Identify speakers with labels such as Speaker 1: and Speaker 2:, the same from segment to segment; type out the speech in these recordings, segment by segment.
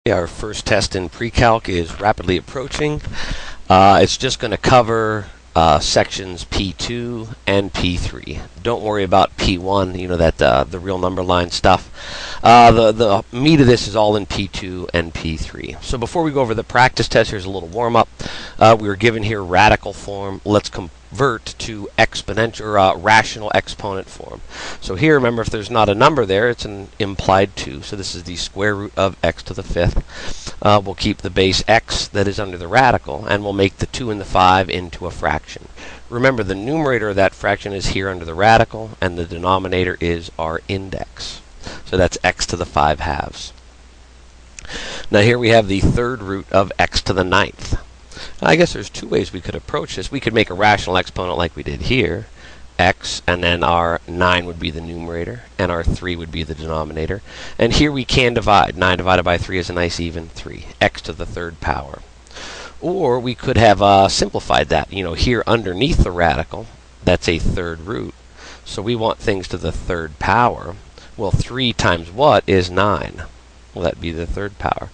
Speaker 1: Our first test in pre-calc is rapidly approaching. It's just going to cover sections P2 and P3. Don't worry about P1, you know, that the real number line stuff. The meat of this is all in P2 and P3. So before we go over the practice test, here's a little warm-up. We were given here radical form. Let's convert to exponential or rational exponent form. So here, remember, if there's not a number there, it's an implied 2. So this is the square root of x to the 5th. We'll keep the base x that is under the radical, and we'll make the 2 and the 5 into a fraction. Remember, the numerator of that fraction is here under the radical, and the denominator is our index. So that's x to the 5 halves. Now here we have the third root of x to the 9th. I guess there's two ways we could approach this. We could make a rational exponent like we did here, x, and then our 9 would be the numerator, and our 3 would be the denominator. And here we can divide. 9 divided by 3 is a nice even 3, x to the third power. Or we could have simplified that. You know, here underneath the radical, that's a third root. So we want things to the third power. Well, 3 times what is 9? Well, that'd be the third power.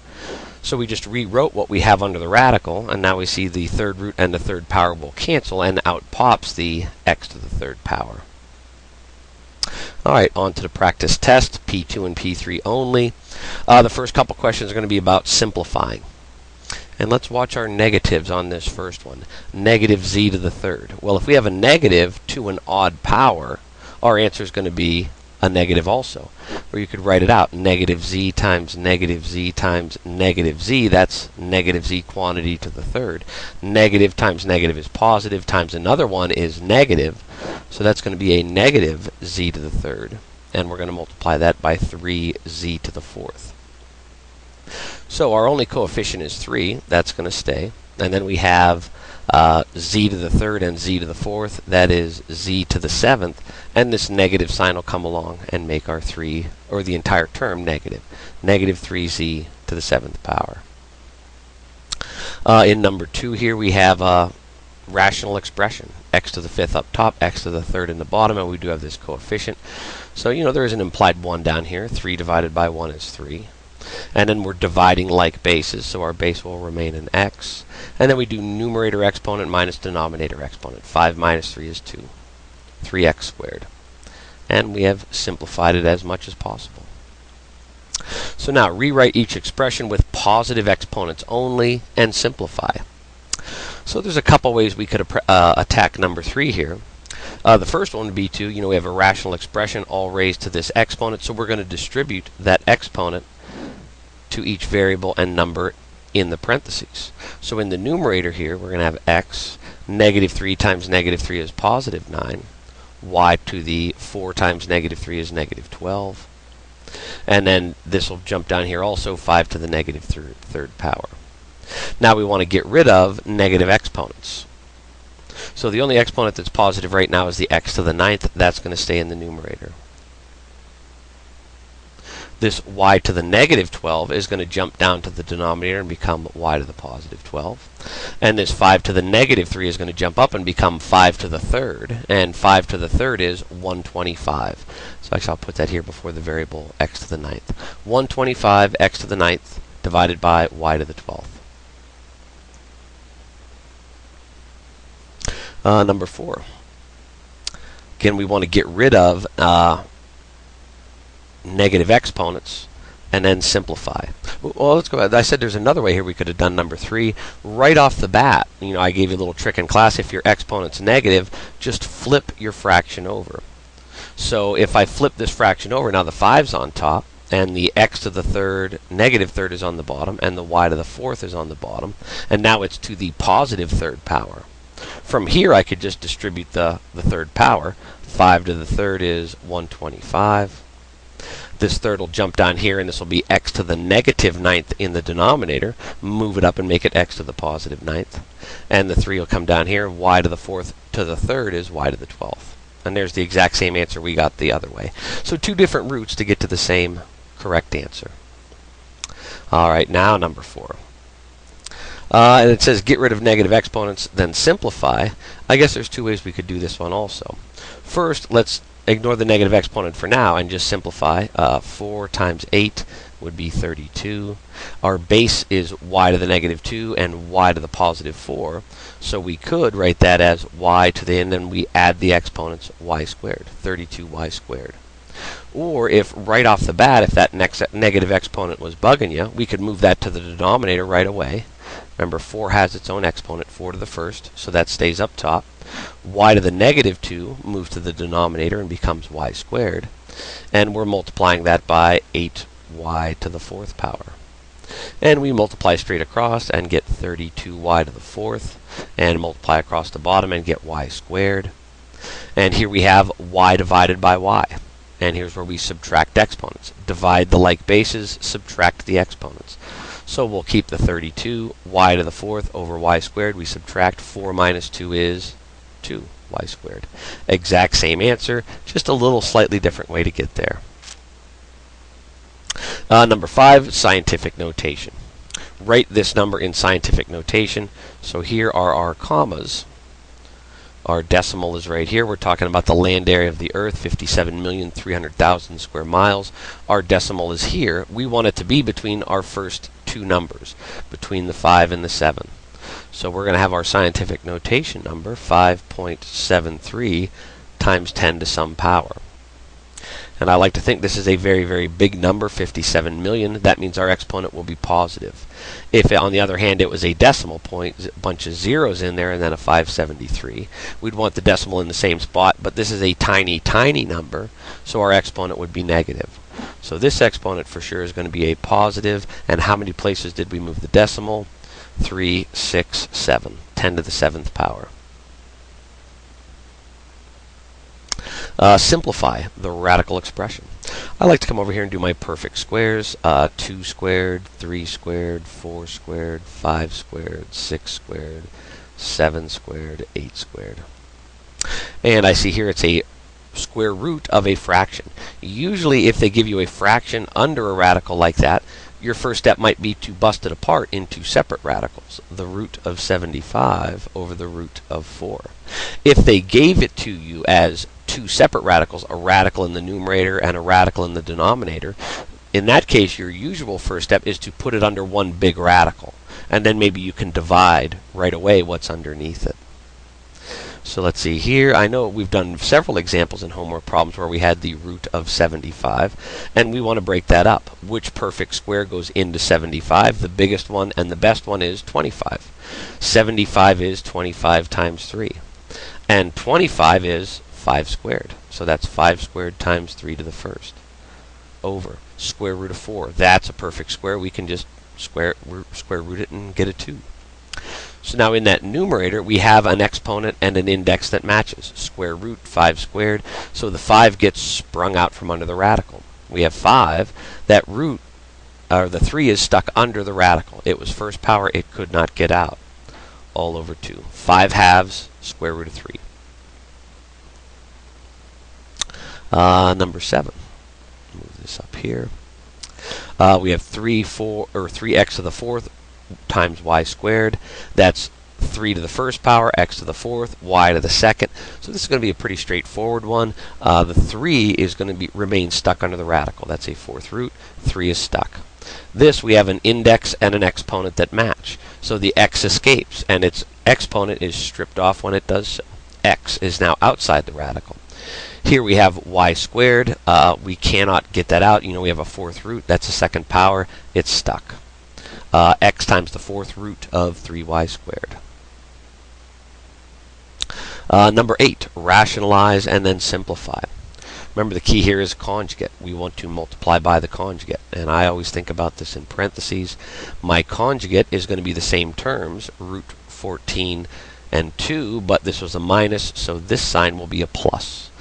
Speaker 1: So we just rewrote what we have under the radical, and now we see the third root and the third power will cancel, and out pops the x to the third power. Alright, on to the practice test, P2 and P3 only. The first couple questions are going to be about simplifying. And let's watch our negatives on this first one. Negative z to the third. Well, if we have a negative to an odd power, our answer is going to be a negative also. Or you could write it out. Negative z times negative z times negative z. That's negative z quantity to the third. Negative times negative is positive times another one is negative. So that's going to be a negative z to the third. And we're going to multiply that by 3z to the fourth. So our only coefficient is 3. That's going to stay. And then we have z to the third and z to the fourth. That is z to the 7th. And this negative sign will come along and make our 3, or the entire term, negative. Negative 3z to the 7th power. In number 2 here we have a rational expression. X to the 5th up top, x to the 3rd in the bottom, and we do have this coefficient. So, you know, there is an implied 1 down here. 3 divided by 1 is 3. And then we're dividing like bases, so our base will remain an x. And then we do numerator exponent minus denominator exponent. 5 minus 3 is 2. 3x squared. And we have simplified it as much as possible. So now rewrite each expression with positive exponents only and simplify. So there's a couple ways we could attack number 3 here. The first one would be to, you know, we have a rational expression all raised to this exponent, so we're going to distribute that exponent to each variable and number in the parentheses. So in the numerator here, we're going to have x. Negative 3 times negative 3 is positive 9. Y to the 4 times negative 3 is negative 12. And then this will jump down here also, 5 to the negative third power. Now we want to get rid of negative exponents. So the only exponent that's positive right now is the x to the 9th. That's going to stay in the numerator. This y to the negative 12 is going to jump down to the denominator and become y to the positive 12. And this 5 to the negative 3 is going to jump up and become 5 to the third. And 5 to the third is 125. So actually I'll put that here before the variable x to the 9th. 125 x to the 9th divided by y to the 12th. Number 4. Again, we want to get rid of negative exponents and then simplify. Well, let's go ahead. I said there's another way here we could have done number 3 right off the bat. You know, I gave you a little trick in class. If your exponent's negative, just flip your fraction over. So if I flip this fraction over, now the 5's on top, and the x to the third, negative third is on the bottom, and the y to the fourth is on the bottom, and now it's to the positive third power. From here, I could just distribute the third power. 5 to the third is 125. This third will jump down here, and this will be x to the negative 9th in the denominator. Move it up and make it x to the positive 9th. And the 3 will come down here. Y to the 4th to the 3rd is y to the 12th. And there's the exact same answer we got the other way. So two different routes to get to the same correct answer. All right, now number 4. And it says get rid of negative exponents, then simplify. I guess there's two ways we could do this one also. First, let's ignore the negative exponent for now and just simplify. 4 times 8 would be 32. Our base is y to the negative 2 and y to the positive 4. So we could write that as y to the end, and we add the exponents y squared, 32y squared. Or if right off the bat, if that next negative exponent was bugging you, we could move that to the denominator right away. Remember, 4 has its own exponent, 4 to the first, so that stays up top. Y to the negative 2 moves to the denominator and becomes y squared. And we're multiplying that by 8y to the fourth power. And we multiply straight across and get 32y to the fourth, and multiply across the bottom and get y squared. And here we have y divided by y. And here's where we subtract exponents. Divide the like bases, subtract the exponents. So we'll keep the 32, y to the fourth over y squared. We subtract 4 minus 2 is 2y squared. Exact same answer, just a little slightly different way to get there. Number 5, scientific notation. Write this number in scientific notation. So here are our commas. Our decimal is right here. We're talking about the land area of the Earth, 57,300,000 square miles. Our decimal is here. We want it to be between our first two numbers, between the 5 and the 7. So we're going to have our scientific notation number, 5.73 times 10 to some power. And I like to think this is a very, very big number, 57 million. That means our exponent will be positive. If, on the other hand, it was a decimal point, a bunch of zeros in there, and then a 573, we'd want the decimal in the same spot, but this is a tiny, tiny number, so our exponent would be negative. So this exponent for sure is going to be a positive, and how many places did we move the decimal? 3, 6, 7, 10 to the 7th power. Simplify the radical expression. I like to come over here and do my perfect squares. 2 squared, 3 squared, 4 squared, 5 squared, 6 squared, 7 squared, 8 squared. And I see here it's a square root of a fraction. Usually if they give you a fraction under a radical like that, your first step might be to bust it apart into separate radicals. The root of 75 over the root of 4. If they gave it to you as two separate radicals, a radical in the numerator and a radical in the denominator, in that case your usual first step is to put it under one big radical, and then maybe you can divide right away what's underneath it. So let's see here. I know we've done several examples in homework problems where we had the root of 75, and we want to break that up. Which perfect square goes into 75? The biggest one and the best one is 25. 75 is 25 times 3. And 25 is 5 squared. So that's 5 squared times 3 to the first. Over square root of 4. That's a perfect square. We can just square root it and get a 2. So now in that numerator, we have an exponent and an index that matches. Square root 5 squared. So the 5 gets sprung out from under the radical. We have 5. That root, or the 3 is stuck under the radical. It was first power. It could not get out. All over 2. 5 halves, square root of 3. Number 7. Move this up here. We have 3x to the fourth times y squared. That's 3 to the first power, x to the fourth, y to the second. So this is going to be a pretty straightforward one. The 3 is going to remain stuck under the radical. That's a fourth root. 3 is stuck. This, we have an index and an exponent that match. So the x escapes, and its exponent is stripped off when it does so. X is now outside the radical. Here we have y squared. We cannot get that out. You know, we have a fourth root. That's a second power. It's stuck. X times the fourth root of 3y squared. Number 8, rationalize and then simplify. Remember, the key here is conjugate. We want to multiply by the conjugate. And I always think about this in parentheses. My conjugate is going to be the same terms, root 14 and 2, but this was a minus, so this sign will be a plus.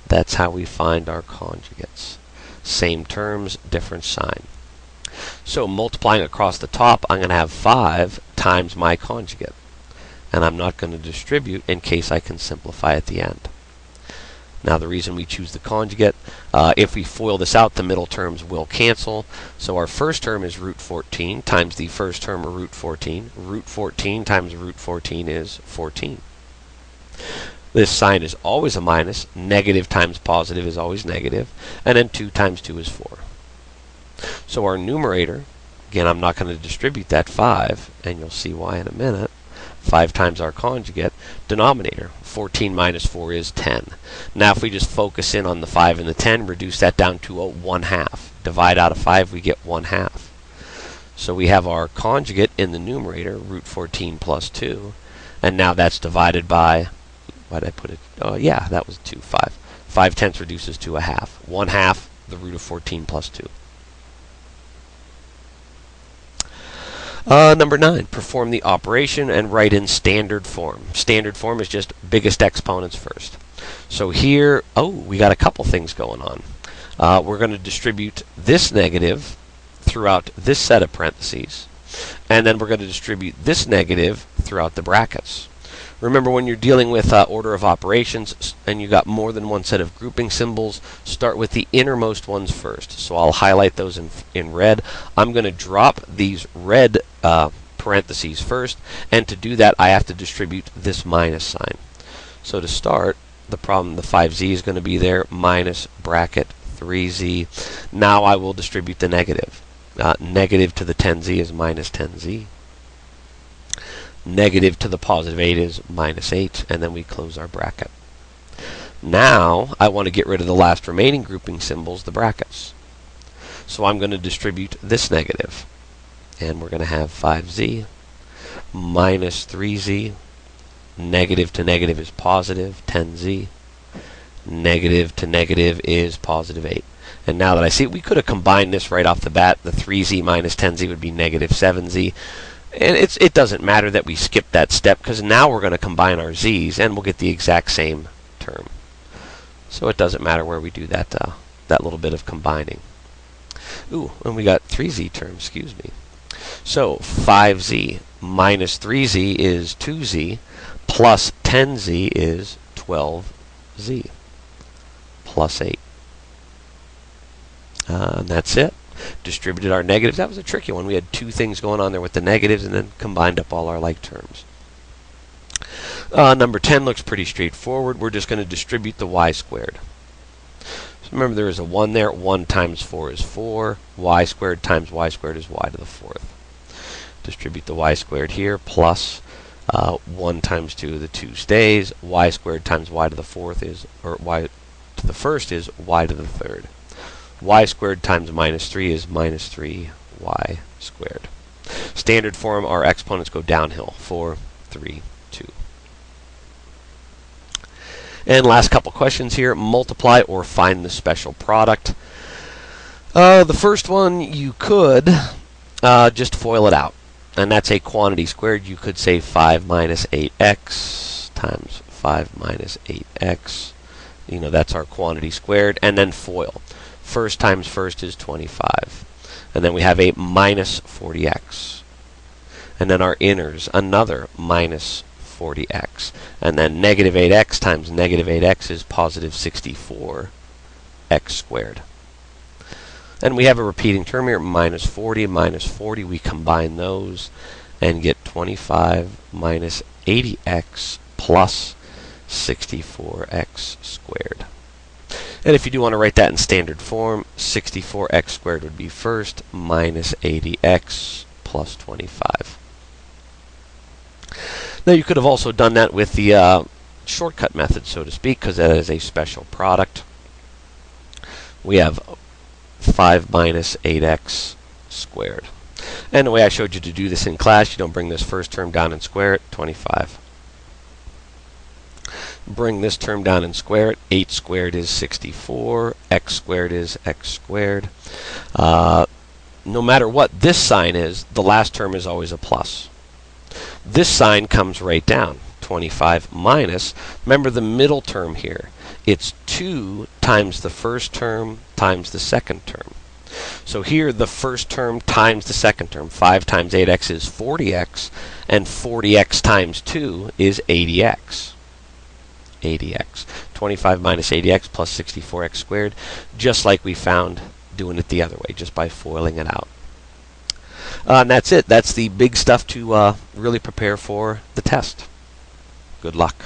Speaker 1: That's how we find our conjugates. Same terms, different sign. So multiplying across the top, I'm going to have 5 times my conjugate. And I'm not going to distribute in case I can simplify at the end. Now the reason we choose the conjugate, if we FOIL this out, the middle terms will cancel. So our first term is root 14 times the first term of root 14. Root 14 times root 14 is 14. This sign is always a minus. Negative times positive is always negative. And then 2 times 2 is 4. So our numerator, again, I'm not going to distribute that 5, and you'll see why in a minute. 5 times our conjugate. Denominator, 14 minus 4 is 10. Now if we just focus in on the 5 and the 10, reduce that down to a 1/2. Divide out of 5, we get 1/2. So we have our conjugate in the numerator, root 14 plus 2. And now that's divided by, why did I put it? Oh yeah, that was 2, 5. 5/10 reduces to a half. 1/2 the root of 14 plus 2. Number 9, perform the operation and write in standard form. Standard form is just biggest exponents first. So here, we got a couple things going on. We're going to distribute this negative throughout this set of parentheses, and then we're going to distribute this negative throughout the brackets. Remember, when you're dealing with order of operations and you got more than one set of grouping symbols, start with the innermost ones first. So I'll highlight those in red. I'm going to drop these red parentheses first, and to do that I have to distribute this minus sign. So to start the problem, the 5z is going to be there, minus bracket 3z. Now I will distribute the negative. Negative to the 10z is minus 10z. Negative to the positive 8 is minus 8, and then we close our bracket. Now I want to get rid of the last remaining grouping symbols, the brackets. So I'm going to distribute this negative, and we're going to have 5z minus 3z. Negative to negative is positive 10z. Negative to negative is positive 8. And now that I see it, we could have combined this right off the bat. The 3z minus 10z would be negative 7z. And it doesn't matter that we skipped that step, because now we're going to combine our z's and we'll get the exact same term. So it doesn't matter where we do that that little bit of combining. Ooh, and we got 3z terms, excuse me. So 5z minus 3z is 2z, plus 10z is 12z, plus 8. And that's it. Distributed our negatives. That was a tricky one. We had two things going on there with the negatives and then combined up all our like terms. Number 10 looks pretty straightforward. We're just going to distribute the y squared. So remember, there is a 1 there. 1 times 4 is 4. Y squared times y squared is y to the 4th. Distribute the y squared here, plus 1 times 2, the 2 stays. Y squared times y to the 4th is, or y to the 1st is y to the 3rd. Y squared times minus 3 is minus 3y squared. Standard form, our exponents go downhill. 4, 3, 2. And last couple questions here. Multiply or find the special product. The first one, you could just FOIL it out. And that's a quantity squared. You could say 5 minus 8x times 5 minus 8x. You know, that's our quantity squared. And then FOIL. First times first is 25. And then we have a minus 40x. And then our inners, another minus 40x. And then negative 8x times negative 8x is positive 64x squared. And we have a repeating term here, minus 40, minus 40. We combine those and get 25 minus 80x plus 64x squared. And if you do want to write that in standard form, 64x squared would be first, minus 80x plus 25. Now you could have also done that with the shortcut method, so to speak, because that is a special product. We have 5 minus 8x squared. And the way I showed you to do this in class, you don't bring this first term down and square it, 25. Bring this term down and square it. 8 squared is 64. X squared is x squared. No matter what this sign is, the last term is always a plus. This sign comes right down. 25 minus, remember the middle term here. It's 2 times the first term times the second term. So here the first term times the second term. 5 times 8x is 40x, and 40x times 2 is 80x. 80x. 25 minus 80x plus 64x squared, just like we found doing it the other way, just by foiling it out. And that's it. That's the big stuff to really prepare for the test. Good luck.